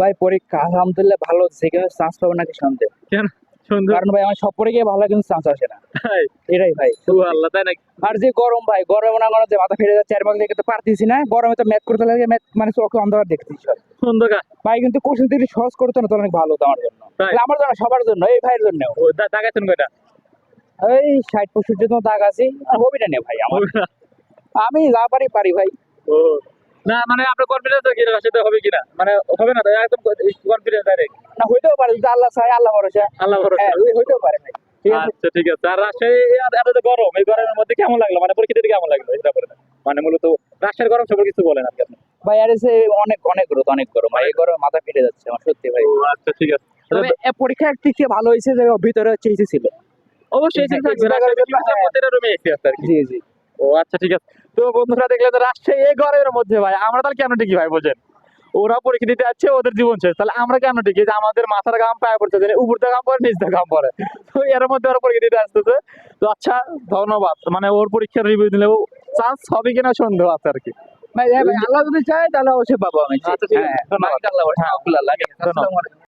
ভাই পরীক্ষা আলহামদুলিল্লাহ ভালো, যেখানে চান্স পাবো নাকি সন্দেহ। কেন সুন্দর? কারণ ভাই আমার সব পরীক্ষায় ভালো, কিন্তু চান্স আসে না। তাই? এটাই ভাই। ও আল্লাহ, তাই নাকি? আর যে গরম ভাই, গরমে না মনে হচ্ছে মাথা ফেটে যাচ্ছে, এর মধ্যে দেখতে পারতেছি না। গরমে তো ম্যাথ করতে লাগে, ম্যাথ মানে চোখে অন্ধকার দেখতেছি সব। অন্ধকার? ভাই কিন্তু কোশ্চেন যদি সহজ করতো না তো অনেক ভালো হতো আমার জন্য। তাই? তাহলে আমার জন্য, সবার জন্য, এই ভাইয়ের জন্য। ও দাগাইছেন কয়টা? এই 60-65 তো দাগ আছে। আর হবিটা নেই ভাই আমার, হবে না? আমি যা পারি পারি ভাই। ও না, মানে আপনার কনফিডেন্স কি রাশিতে হবে কিনা, মানে হবে না তো একদম কনফিডেন্স ডাইরেক্ট? না হইতেও পারে, যদি আল্লাহ চায়, আল্লাহ ভরসা। আল্লাহ ভরসা। হ্যাঁ হইতেও পারে ভাই, ঠিক আছে। আচ্ছা ঠিক আছে। আর রাজশাহী এত যে গরম, এই গরমের মধ্যে কেমন লাগলো, মানে পরিস্থিতি কেমন লাগলো এটা বলেন। মানে মূলত রাজশাহীর গরম সম্পর্কে কিছু বলেন আপনি। ভাই আর এসে অনেক অনেক রোদ, অনেক গরম ভাই, এই গরমে মাথা ফেটে যাচ্ছে আমার সত্যি ভাই। ও আচ্ছা ঠিক আছে। তবে পরীক্ষা একদিক থেকে ভালো হয়েছে যে ভিতরে হচ্ছে এসি ছিল। অবশ্যই এসে থাকবে, রাজশাহীতে প্রত্যেকটা রুমে এসি আছে আর কি। জি জি। ও আচ্ছা ঠিক আছে। তো বন্ধুরা দেখলেন তো রাজশাহী এই গরমের মধ্যে ভাই, আমরা তাহলে কেন টিকি ভাই বোঝেন? ওরা পরীক্ষা দিতে যাচ্ছে, ওদের জীবন শেষ, তাহলে আমরা কেন টিকি? যে আমাদের মাথার ঘাম পায়ে পড়ছে, উপর থেকে ঘাম পড়ে, নিচ থেকে ঘাম পড়ে, তো এর মধ্যে ওরা পরীক্ষা দিতে আসতেছে। তো আচ্ছা, ধন্যবাদ। মানে ওর পরীক্ষার রিভিউ দিলেও চান্স হবে কিনা সন্দেহ আছে আর কি। ভাই হ্যাঁ ভাই, আল্লাহ যদি চায় তাহলে অবশ্যই পাবো আমি। আচ্ছা ঠিক আছে, হ্যাঁ ধন্যবাদ। আল্লাহ, হ্যাঁ আল্লাহ। ধন্যবাদ।